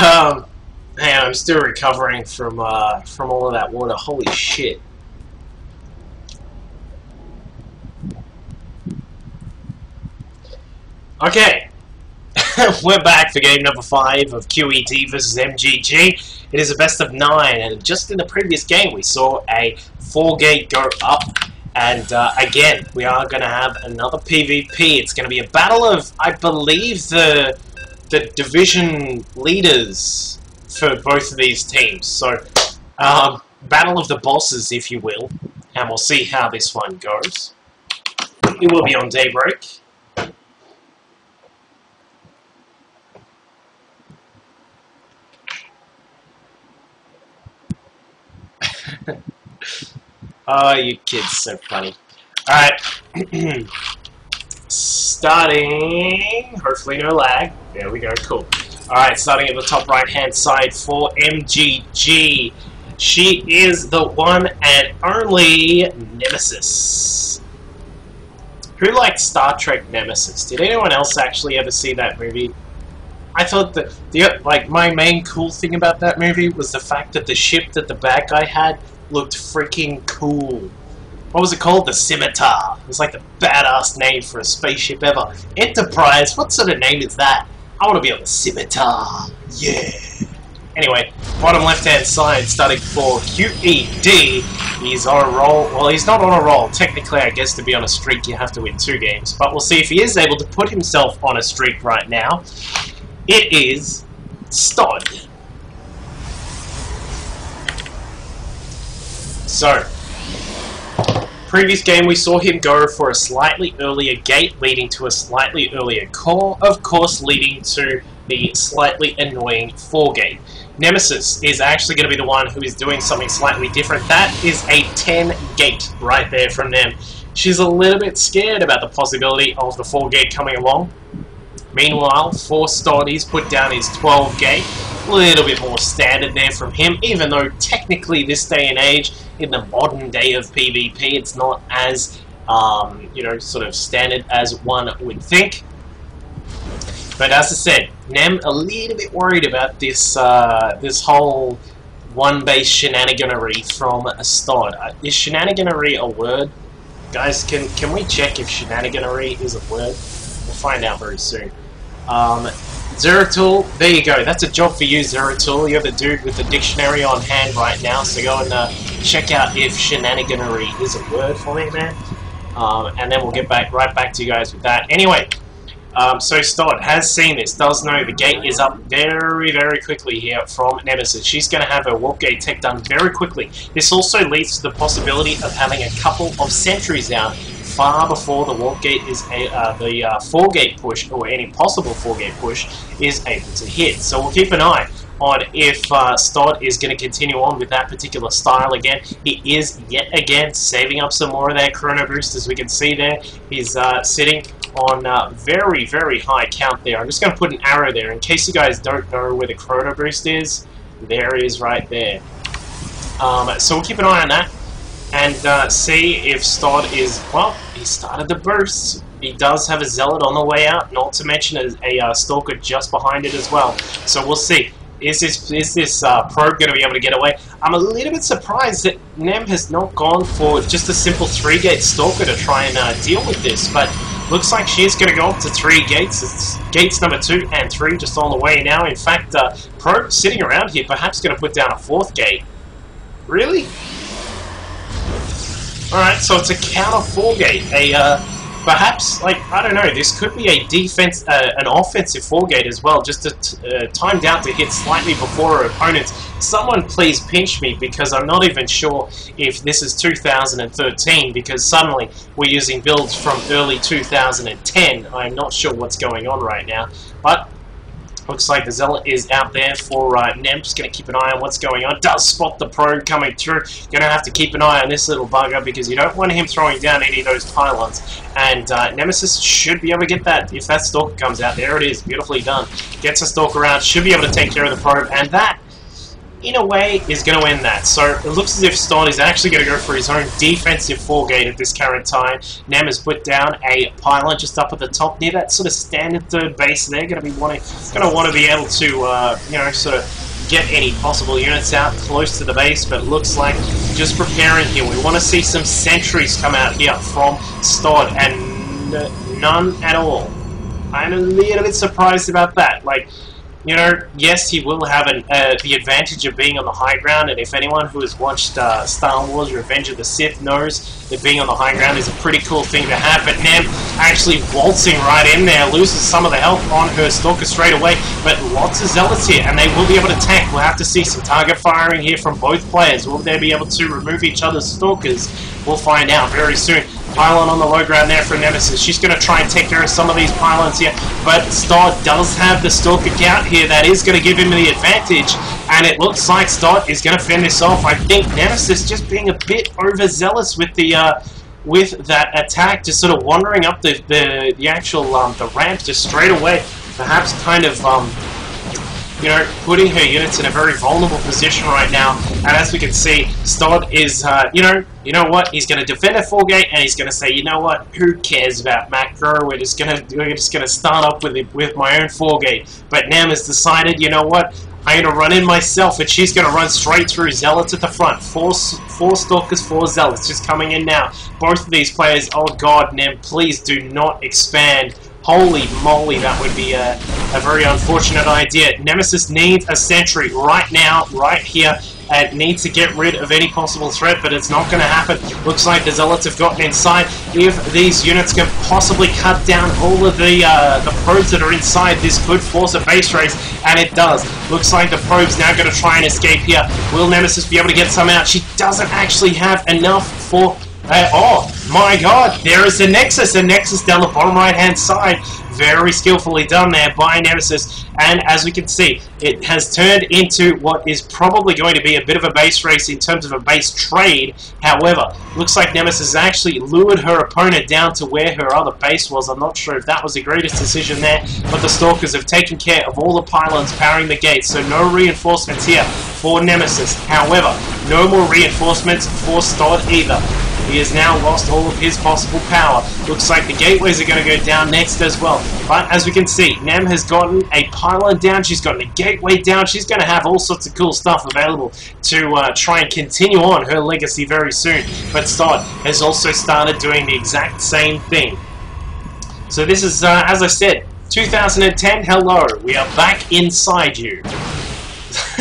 Man, I'm still recovering from all of that water. Holy shit. Okay. We're back for game number 5 of QED versus mGG. It is a best of 9, and just in the previous game we saw a 4-gate go up, and again we are going to have another PvP. It's going to be a battle of, I believe, the division leaders for both of these teams. So, battle of the bosses, if you will, and we'll see how this one goes. It will be on Daybreak. Oh, you kids, so funny. Alright. Starting, hopefully no lag. There we go, cool. Alright, starting at the top right hand side for mGG. She is the one and only Nemesis. Who liked Star Trek Nemesis? Did anyone else actually ever see that movie? I thought that my main cool thing about that movie was the fact that the ship that the bad guy had looked freaking cool. What was it called? The Scimitar. It was like the badass name for a spaceship ever. Enterprise? What sort of name is that? I want to be on the Scimitar. Yeah. Anyway, bottom left-hand side, starting for QED. He's on a roll. Well, he's not on a roll. Technically, I guess to be on a streak, you have to win 2 games. But we'll see if he is able to put himself on a streak right now. It is Stod. So, previous game we saw him go for a slightly earlier gate, leading to a slightly earlier core, of course leading to the slightly annoying 4-gate. Nemesis is actually going to be the one who is doing something slightly different. That is a 10-gate right there from them. She's a little bit scared about the possibility of the 4-gate coming along. Meanwhile, for Stod, he's put down his 12-gate. A little bit more standard there from him, even though technically this day and age, in the modern day of PvP, it's not as, you know, sort of standard as one would think. But as I said, Nem a little bit worried about this this whole one-base shenaniganery from Stod. Is shenaniganery a word? Guys, can we check if shenaniganery is a word? We'll find out very soon. Zeratul, there you go. That's a job for you, Zeratul. You're the dude with the dictionary on hand right now, so go and check out if shenaniganery is a word for me, man. And then we'll get right back to you guys with that. Anyway, so Stod has seen this, does know the gate is up very, very quickly here from Nemesis. She's going to have her warp gate tech done very quickly. This also leads to the possibility of having a couple of sentries down far before the warp gate is the 4-gate push, or any possible 4-gate push, is able to hit. So we'll keep an eye on if Stod is going to continue on with that particular style again. He is yet again saving up some more of that chrono boost, as we can see there. He's sitting on very, very high count there. I'm just going to put an arrow there in case you guys don't know where the chrono boost is. There it is right there. So we'll keep an eye on that and see if Stod is, well, he started the burst. He does have a Zealot on the way out, not to mention a Stalker just behind it as well. So we'll see. Is this probe going to be able to get away? I'm a little bit surprised that Nem has not gone for just a simple 3-gate Stalker to try and deal with this, but looks like she is going to go up to 3 gates. It's gates number 2 and 3 just on the way now. In fact, probe sitting around here, perhaps going to put down a 4th gate. Really? Alright, so it's a counter 4-gate. Perhaps, like, I don't know, this could be a defense, an offensive 4-gate as well, just timed out to hit slightly before her opponents. Someone please pinch me, because I'm not even sure if this is 2013, because suddenly we're using builds from early 2010. I'm not sure what's going on right now, but looks like the Zealot is out there for Nem. Just going to keep an eye on what's going on. Does spot the probe coming through. Going to have to keep an eye on this little bugger because you don't want him throwing down any of those pylons. And Nemesis should be able to get that if that Stalker comes out. There it is. Beautifully done. Gets a Stalker out. Should be able to take care of the probe. And that in a way, is going to end that. So it looks as if Stod is actually going to go for his own defensive 4-gate at this current time. Nem has put down a pylon just up at the top near that sort of standard third base there. Going to want to be able to, you know, sort of get any possible units out close to the base, but it looks like just preparing here. We want to see some sentries come out here from Stod, and none at all. I'm a little bit surprised about that. Like, you know, yes, he will have the advantage of being on the high ground, and if anyone who has watched Star Wars Revenge of the Sith knows that being on the high ground is a pretty cool thing to have, but Nem actually waltzing right in there, loses some of the health on her Stalker straight away, but lots of Zealots here, and they will be able to tank. We'll have to see some target firing here from both players. Will they be able to remove each other's Stalkers? We'll find out very soon. Pylon on the low ground there for Nemesis. She's going to try and take care of some of these pylons here, but Stod does have the Stalker count here that is going to give him the advantage, and it looks like Stod is going to fend this off. I think Nemesis just being a bit overzealous with the with that attack, just sort of wandering up the actual the ramp just straight away, perhaps kind of you know, putting her units in a very vulnerable position right now. And as we can see, Stod is, you know what? He's going to defend a 4-gate, and he's going to say, you know what? Who cares about macro? We're just going to start up with my own 4-gate. But Nem has decided, you know what? I'm going to run in myself, and she's going to run straight through Zealots at the front. Four Stalkers, 4 Zealots, just coming in now. Both of these players, oh god, Nem, please do not expand. Holy moly, that would be a very unfortunate idea. Nemesis needs a sentry right now, right here, and needs to get rid of any possible threat, but it's not going to happen. Looks like the Zealots have gotten inside. If these units can possibly cut down all of the probes that are inside, this could force a base race, and it does. Looks like the probe's now going to try and escape here. Will Nemesis be able to get some out? She doesn't actually have enough for... oh my god, there is a Nexus down the bottom right hand side. Very skillfully done there by Nemesis, and as we can see, it has turned into what is probably going to be a bit of a base race in terms of a base trade. However, looks like Nemesis actually lured her opponent down to where her other base was. I'm not sure if that was the greatest decision there, but the Stalkers have taken care of all the pylons powering the gates, so no reinforcements here for Nemesis. However, no more reinforcements for Stod either. He has now lost all of his possible power. Looks like the gateways are going to go down next as well. But as we can see, Nem has gotten a pylon down, she's gotten a gateway down, she's going to have all sorts of cool stuff available to try and continue on her legacy very soon. But Stod has also started doing the exact same thing. So this is, as I said, 2010, hello, we are back inside you.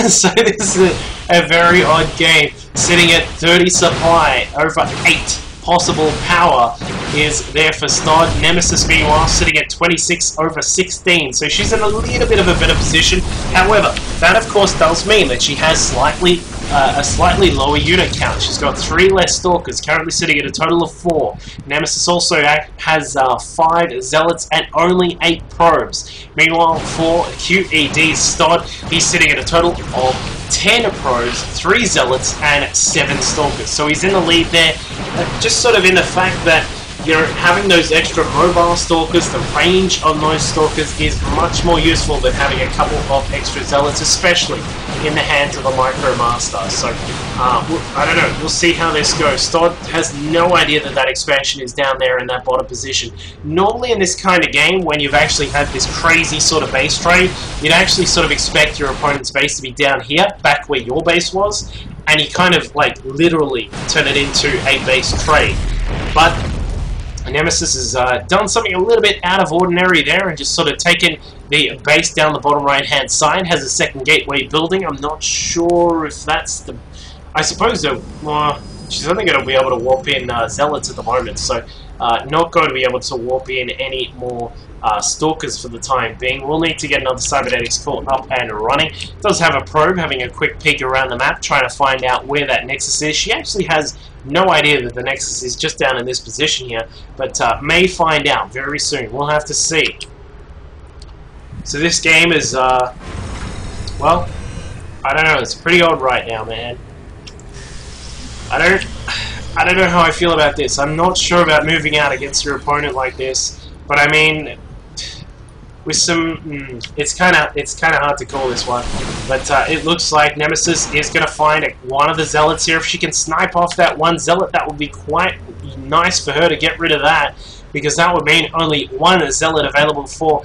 So this is a very odd game. Sitting at 30 supply, over 8 possible power is there for Stod. Nemesis, meanwhile, sitting at 26 over 16, so she's in a little bit of a better position. However, that of course does mean that she has a slightly lower unit count. She's got 3 less Stalkers, currently sitting at a total of 4. Nemesis also has 5 Zealots and only 8 probes. Meanwhile, for QED Stod, he's sitting at a total of 10 probes, 3 Zealots, and 7 Stalkers. So he's in the lead there, just sort of in the fact that, you know, having those extra mobile Stalkers, the range on those Stalkers is much more useful than having a couple of extra Zealots, especially in the hands of a Micro Master. So, I don't know, we'll see how this goes. Stod has no idea that that expansion is down there in that bottom position. Normally in this kind of game, when you've actually had this crazy sort of base trade, you'd actually sort of expect your opponent's base to be down here, back where your base was, and you kind of, like, literally turn it into a base trade. But Nemesis has done something a little bit out of ordinary there and just sort of taken the base down the bottom right hand side. Has a second gateway building. I'm not sure if that's the... I suppose she's only going to be able to warp in Zealots at the moment, so not going to be able to warp in any more Stalkers for the time being. We'll need to get another Cybernetics caught up and running. It does have a probe having a quick peek around the map, trying to find out where that Nexus is. She actually has no idea that the Nexus is just down in this position here, but may find out very soon. We'll have to see. So this game is, well, I don't know, it's pretty odd right now, man. I don't know how I feel about this. I'm not sure about moving out against your opponent like this, but I mean, with some. It's kind of hard to call this one, but it looks like Nemesis is going to find one of the zealots here. If she can snipe off that one zealot, that would be quite nice for her to get rid of that, because that would mean only one zealot available for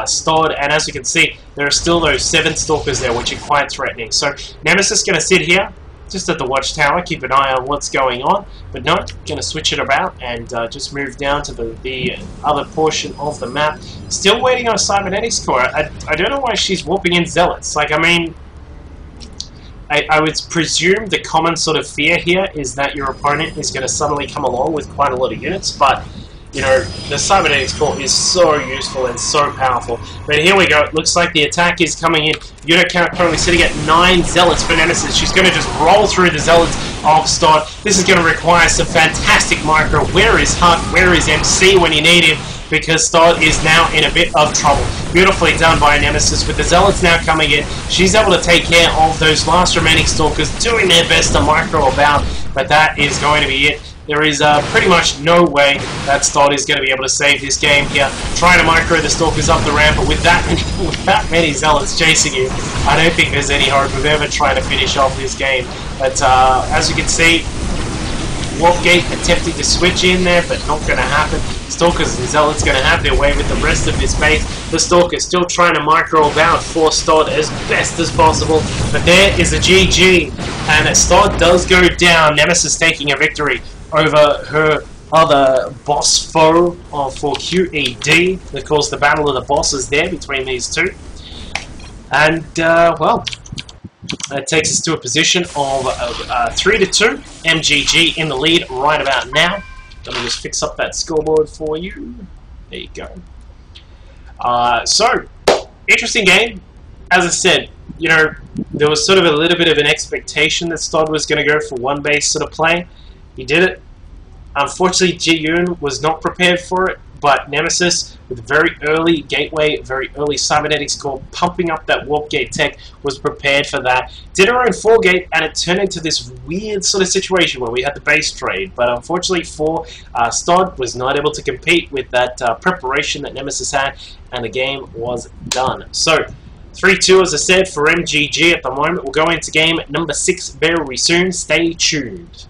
Stod, and as you can see, there are still those 7 stalkers there, which are quite threatening. So Nemesis is going to sit here, just at the watchtower, keep an eye on what's going on, but no, going to switch it about and just move down to the other portion of the map. Still waiting on a cybernetics core. I don't know why she's warping in zealots. Like, I mean, I would presume the common sort of fear here is that your opponent is going to suddenly come along with quite a lot of units, but you know, the cybernetics core is so useful and so powerful. But here we go. It looks like the attack is coming in. Unit count currently sitting at 9 zealots for Nemesis. She's going to just roll through the zealots of Stod. This is going to require some fantastic micro. Where is Huck? Where is MC when you need him? Because Stod is now in a bit of trouble. Beautifully done by Nemesis with the zealots now coming in. She's able to take care of those last remaining stalkers, doing their best to micro about, but that is going to be it. There is pretty much no way that Stod is going to be able to save this game here. Trying to micro the stalkers up the ramp, but with that many zealots chasing you, I don't think there's any hope of ever trying to finish off this game. But as you can see, Warpgate attempting to switch in there, but not going to happen. Stalkers and Zealots going to have their way with the rest of his base. The Stalker's still trying to micro about for Stod as best as possible, but there is a GG, and Stod does go down. Nemesis taking a victory over her other boss foe for QED. Of course, the battle of the bosses there between these two. And, well, that takes us to a position of 3-2. mGG in the lead right about now. Let me just fix up that scoreboard for you. There you go. So, interesting game. As I said, you know, there was sort of a little bit of an expectation that Stod was going to go for one base sort of play. He did it. Unfortunately, Ji-Yoon was not prepared for it, but Nemesis, with very early gateway, very early cybernetics core, pumping up that warp gate tech, was prepared for that. Did her own 4-gate, and it turned into this weird sort of situation where we had the base trade. But unfortunately for Stod, was not able to compete with that preparation that Nemesis had, and the game was done. So, 3-2, as I said, for mGG at the moment. We'll go into game number 6 very soon. Stay tuned.